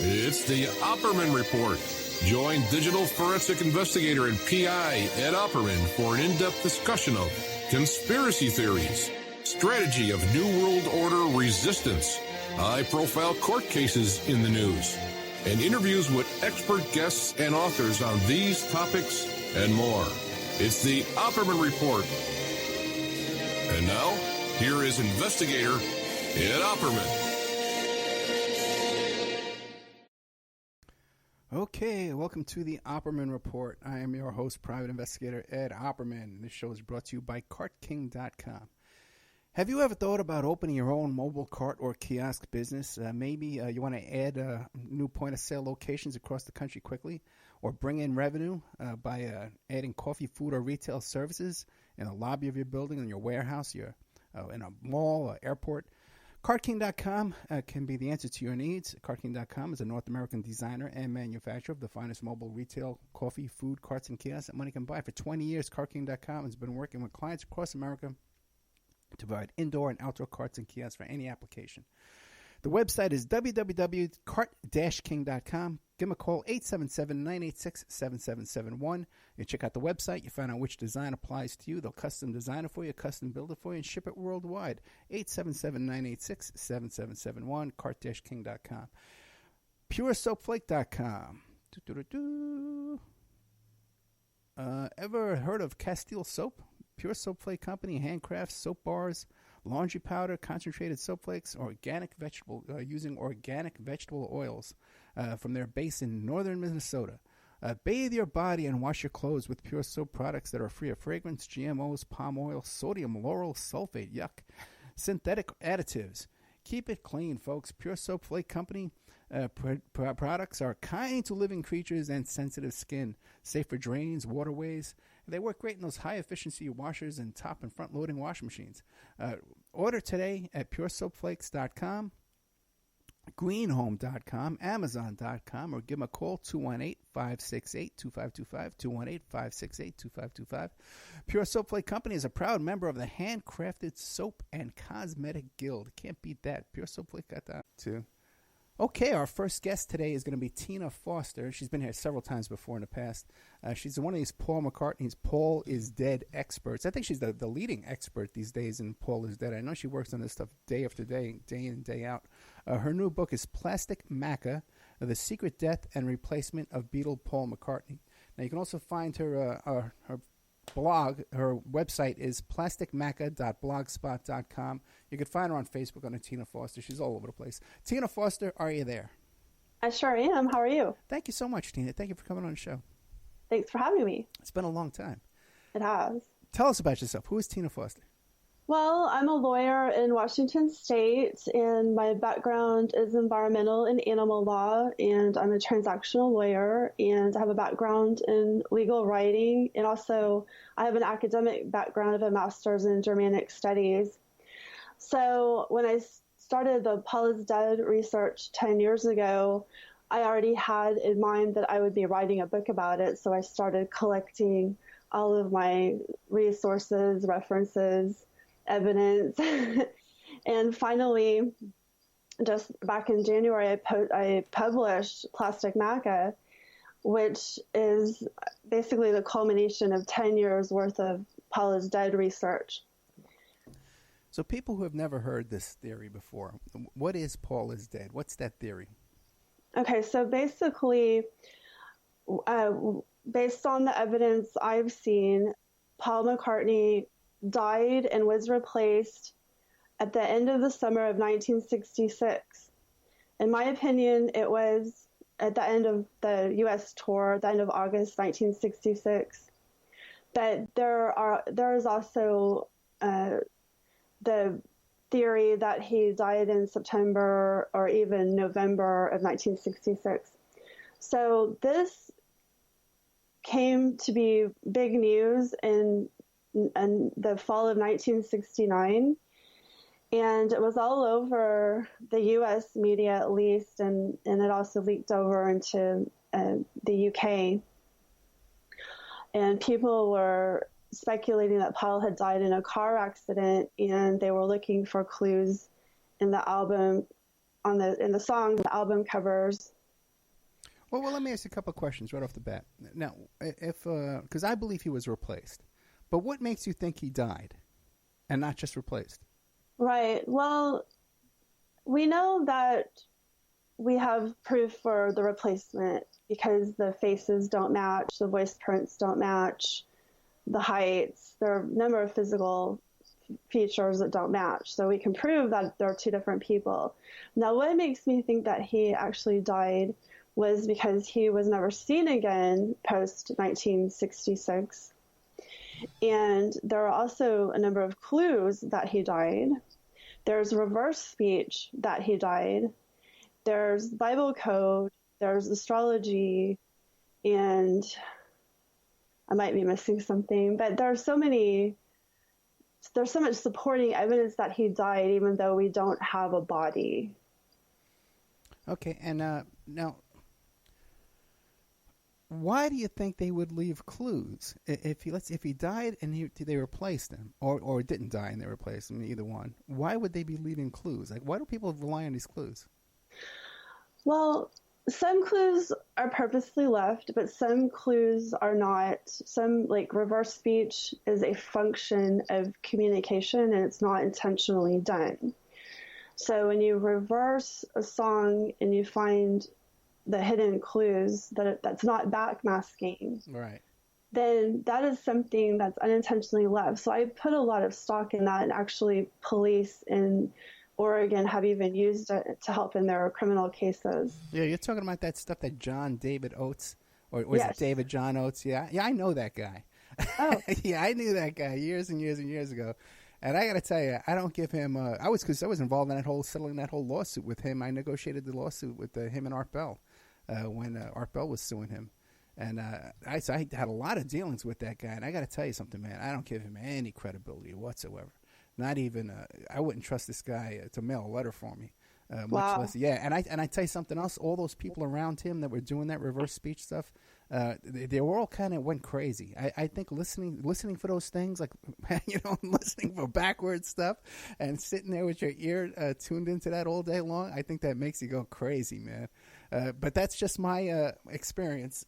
It's the Opperman Report. Join digital forensic investigator and PI Ed Opperman for an in-depth discussion of conspiracy theories, strategy of New World Order resistance, high-profile court cases in the news, and interviews with expert guests and authors on these topics and more. It's the Opperman Report. And now, here is investigator Ed Opperman. Okay, welcome to the Opperman Report. I am your host, private investigator Ed Opperman. This show is brought to you by CartKing.com. Have you ever thought about opening your own mobile cart or kiosk business? Maybe you want to add new point-of-sale locations across the country quickly, or bring in revenue by adding coffee, food, or retail services in the lobby of your building, in your warehouse, in a mall or airport. CartKing.com can be the answer to your needs. CartKing.com is a North American designer and manufacturer of the finest mobile retail, coffee, food, carts, and kiosks that money can buy. For 20 years, CartKing.com has been working with clients across America to provide indoor and outdoor carts and kiosks for any application. The website is www.cart-king.com. Give them a call, 877-986-7771. You check out the website. You find out which design applies to you. They'll custom design it for you, custom build it for you, and ship it worldwide. 877-986-7771, cart-king.com. PureSoapFlake.com. Ever heard of Castile Soap? Pure Soap Flake Company handcrafts soap bars, laundry powder, concentrated soap flakes, using organic vegetable oils from their base in northern Minnesota. Bathe your body and wash your clothes with Pure Soap products that are free of fragrance, GMOs, palm oil, sodium lauryl sulfate, yuck, synthetic additives. Keep it clean, folks. Pure Soap Flake Company products are kind to living creatures and sensitive skin, safe for drains, waterways. They work great in those high-efficiency washers and top and front-loading washing machines. Order today at puresoapflakes.com, greenhome.com, amazon.com, or give them a call, 218-568-2525, 218-568-2525. Pure Soap Flake Company is a proud member of the Handcrafted Soap and Cosmetic Guild. Can't beat that. Pure Soap Flake got that, too. Okay, our first guest today is going to be Tina Foster. She's been here several times before in the past. She's one of these Paul McCartney's Paul is Dead experts. I think she's the leading expert these days in Paul is Dead. I know she works on this stuff day after day, day in, day out. Her new book is Plastic Macca, The Secret Death and Replacement of Beatle Paul McCartney. Now, you can also find her blog. Her website is plasticmacca.blogspot.com. You can find her on Facebook under Tina Foster. She's all over the place. Tina Foster, are you there? I sure am. How are you? Thank you so much, Tina. Thank you for coming on the show. Thanks for having me. It's been a long time. It has. Tell us about yourself. Who is Tina Foster? Well, I'm a lawyer in Washington State, and my background is environmental and animal law, and I'm a transactional lawyer, and I have a background in legal writing, and also I have an academic background of a master's in Germanic studies. So when I started the Paul is Dead research 10 years ago, I already had in mind that I would be writing a book about it, so I started collecting all of my resources, references, evidence. And finally, just back in January, I published Plastic Macca, which is basically the culmination of 10 years worth of Paul is Dead research. So people who have never heard this theory before, what is Paul is Dead? What's that theory? Okay, so basically, based on the evidence I've seen, Paul McCartney died and was replaced at the end of the summer of 1966. In my opinion, it was at the end of the U.S. tour, at the end of August 1966. But there is also the theory that he died in September or even November of 1966. So this came to be big news in the fall of 1969, and it was all over the U.S. media at least, and it also leaked over into the UK. And people were speculating that Paul had died in a car accident, and they were looking for clues in the album, in the songs, the album covers, Well, let me ask you a couple of questions right off the bat. Now, if because I believe he was replaced, but what makes you think he died and not just replaced? Right. Well, we know that we have proof for the replacement because the faces don't match, the voice prints don't match, the heights, there are a number of physical features that don't match. So we can prove that there are two different people. Now, what makes me think that he actually died was because he was never seen again post 1966. And there are also a number of clues that he died. There's reverse speech that he died. There's Bible code. There's astrology. And I might be missing something, but there's so much supporting evidence that he died, even though we don't have a body. Okay, and now, why do you think they would leave clues? If he died and they replaced him, or didn't die and they replaced him, either one, why would they be leaving clues? Like, why do people rely on these clues? Well, some clues are purposely left, but some clues are not. Some, like reverse speech, is a function of communication, and it's not intentionally done. So when you reverse a song and you find the hidden clues, that's not backmasking, right, then that is something that's unintentionally left. So I put a lot of stock in that, and actually police in Oregon have even used it to help in their criminal cases. Yeah, you're talking about that stuff that John David Oates, or was it David John Oates? Yeah, I know that guy. Oh. Yeah, I knew that guy years and years and years ago. And I got to tell you, I don't give him. Because I was involved in settling that whole lawsuit with him. I negotiated the lawsuit with him and Art Bell when Art Bell was suing him, and I had a lot of dealings with that guy. And I got to tell you something, man. I don't give him any credibility whatsoever. Not even. I wouldn't trust this guy to mail a letter for me. Much less, yeah. And I tell you something else. All those people around him that were doing that reverse speech stuff, they were all kind of went crazy. I think listening for those things, like listening for backwards stuff, and sitting there with your ear tuned into that all day long. I think that makes you go crazy, man. But that's just my experience.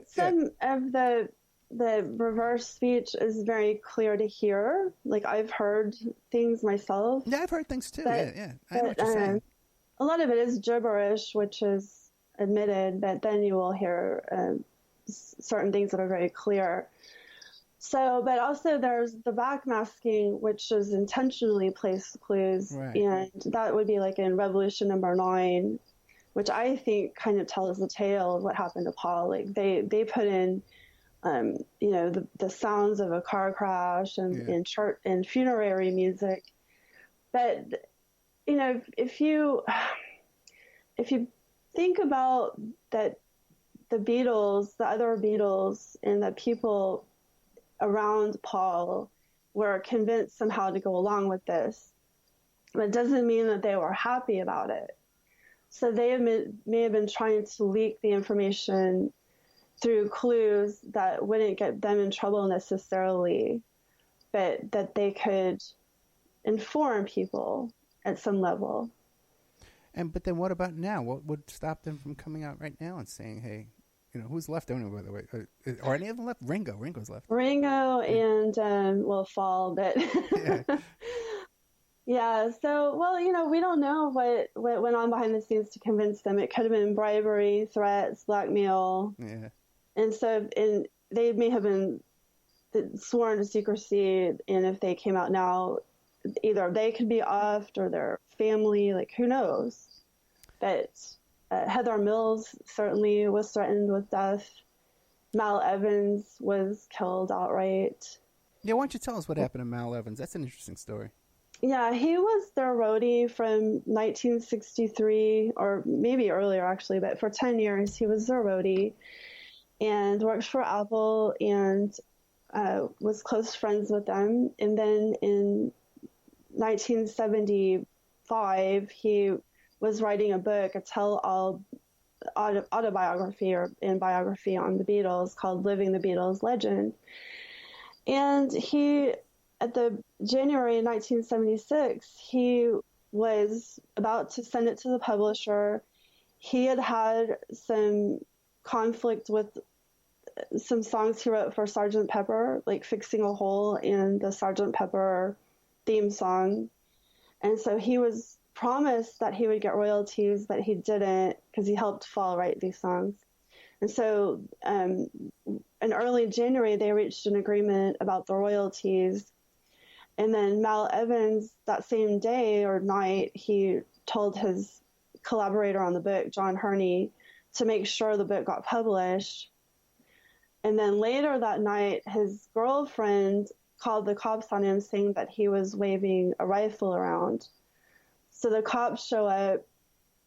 Some of the reverse speech is very clear to hear. Like, I've heard things myself. Yeah, I've heard things too. Yeah. I know what you're saying. A lot of it is gibberish, which is admitted, but then you will hear certain things that are very clear. So, but also there's the backmasking, which is intentionally placed clues. Right. And that would be like in Revolution Number 9, which I think kind of tells the tale of what happened to Paul. Like, they put in the sounds of a car crash and church and funerary music. But, if you think about that, the Beatles, the other Beatles, and the people around Paul were convinced somehow to go along with this, but it doesn't mean that they were happy about it. So they may have been trying to leak the information through clues that wouldn't get them in trouble necessarily, but that they could inform people at some level. But then what about now? What would stop them from coming out right now and saying, hey, who's left anyway, by the way? Are any of them left? Ringo's left. Ringo and, Fall, but... Yeah. Yeah, so, we don't know what went on behind the scenes to convince them. It could have been bribery, threats, blackmail. Yeah. And so they may have been sworn to secrecy, and if they came out now, either they could be offed or their family, like, who knows? But Heather Mills certainly was threatened with death. Mal Evans was killed outright. Yeah, why don't you tell us what happened to Mal Evans? That's an interesting story. Yeah, he was their roadie from 1963, or maybe earlier actually, but for 10 years he was their roadie and worked for Apple and was close friends with them. And then in 1975, he was writing a book, a tell-all autobiography and biography on the Beatles called Living the Beatles Legend. And he, at the January 1976, he was about to send it to the publisher, he had some conflict with some songs he wrote for Sgt. Pepper, like fixing a hole in the Sgt. Pepper theme song. And so he was promised that he would get royalties, but he didn't because he helped Fall write these songs. And so in early January, they reached an agreement about the royalties. And then Mal Evans, that same day or night, he told his collaborator on the book, John Herney, to make sure the book got published. And then later that night, his girlfriend called the cops on him saying that he was waving a rifle around. So the cops show up.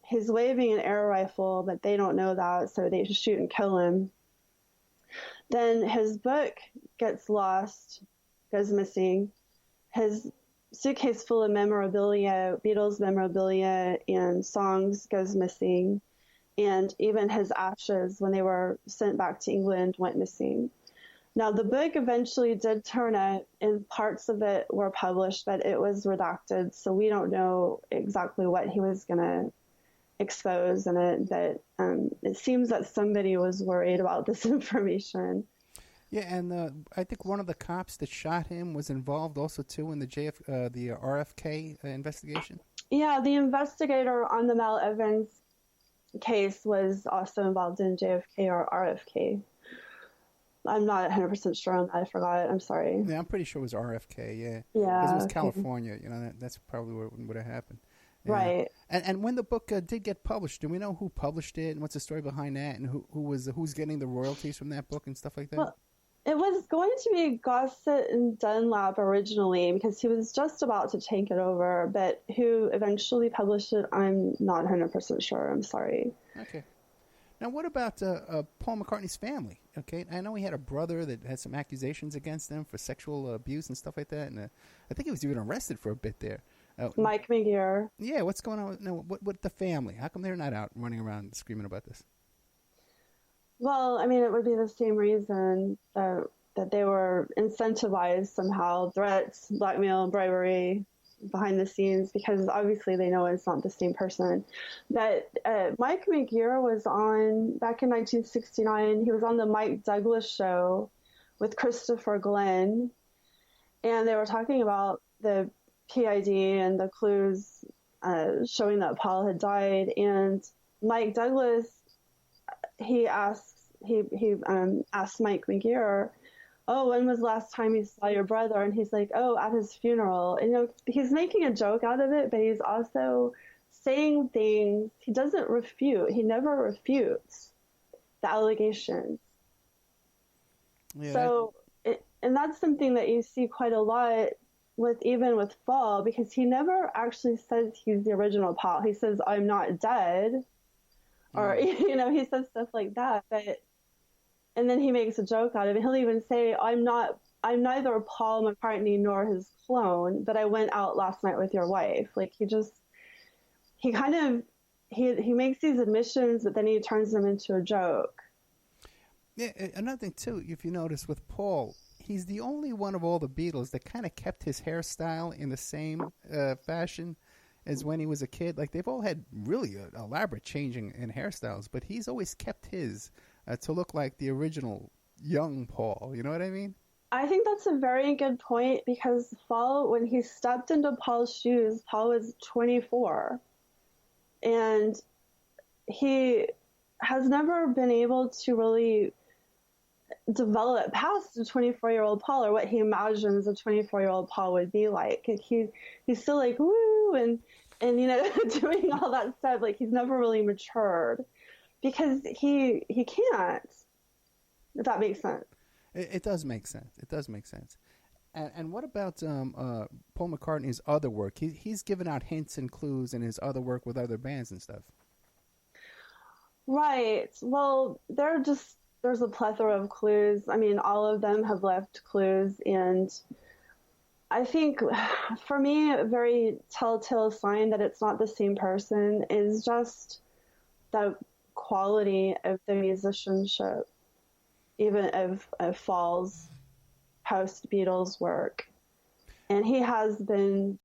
He's waving an air rifle, but they don't know that, so they just shoot and kill him. Then his book gets lost, goes missing. His suitcase full of memorabilia, Beatles memorabilia and songs goes missing. And even his ashes, when they were sent back to England, went missing. Now, the book eventually did turn up, and parts of it were published, but it was redacted, so we don't know exactly what he was going to expose in it, but it seems that somebody was worried about this information. Yeah, and I think one of the cops that shot him was involved also, too, in the RFK investigation. Yeah, the investigator on the Mal Evans case was also involved in JFK or RFK. I'm not 100% sure on that. I forgot. I'm sorry. Yeah, I'm pretty sure it was RFK, yeah. Yeah. Because it was okay. California. You know, that's probably where it would have happened. Yeah. Right. And when the book did get published, do we know who published it and what's the story behind that and who's getting the royalties from that book and stuff like that? Well, it was going to be Gossett and Dunlap originally because he was just about to take it over, but who eventually published it, I'm not 100% sure. I'm sorry. Okay. Now, what about Paul McCartney's family? Okay, I know he had a brother that had some accusations against him for sexual abuse and stuff like that, and I think he was even arrested for a bit there. Mike McGear. Yeah, what's going on with the family? How come they're not out running around screaming about this? Well, I mean, it would be the same reason that they were incentivized somehow, threats, blackmail, bribery, behind the scenes, because obviously they know it's not the same person. But Mike McGear was on, back in 1969, he was on the Mike Douglas show with Christopher Glenn, and they were talking about the PID and the clues showing that Paul had died. And Mike Douglas, he asked Mike McGear, oh, when was the last time you saw your brother? And he's like, oh, at his funeral. And, you know, he's making a joke out of it, but he's also saying things he doesn't refute. He never refutes the allegations. Yeah, and that's something that you see quite a lot even with Fall, because he never actually says he's the original Paul. He says, I'm not dead. Or, you know, he says stuff like that, and then he makes a joke out of it. He'll even say, I'm neither Paul McCartney nor his clone, but I went out last night with your wife. Like, he makes these admissions, but then he turns them into a joke. Yeah, another thing, too, if you notice with Paul, he's the only one of all the Beatles that kind of kept his hairstyle in the same fashion as when he was a kid. Like, they've all had really elaborate changing in hairstyles, but he's always kept his to look like the original young Paul. You know what I mean? I think that's a very good point, because when he stepped into Paul's shoes, Paul was 24. And he has never been able to really develop past a 24-year-old Paul, or what he imagines a 24-year-old Paul would be like. He's still like, woo, and you know, doing all that stuff. Like, he's never really matured because he can't, if that makes sense. It does make sense. It does make sense. And what about Paul McCartney's other work? He's given out hints and clues in his other work with other bands and stuff. Right. Well, there's a plethora of clues. I mean, all of them have left clues, and I think, for me, a very telltale sign that it's not the same person is just the quality of the musicianship, even of Fall's post-Beatles work. And he has been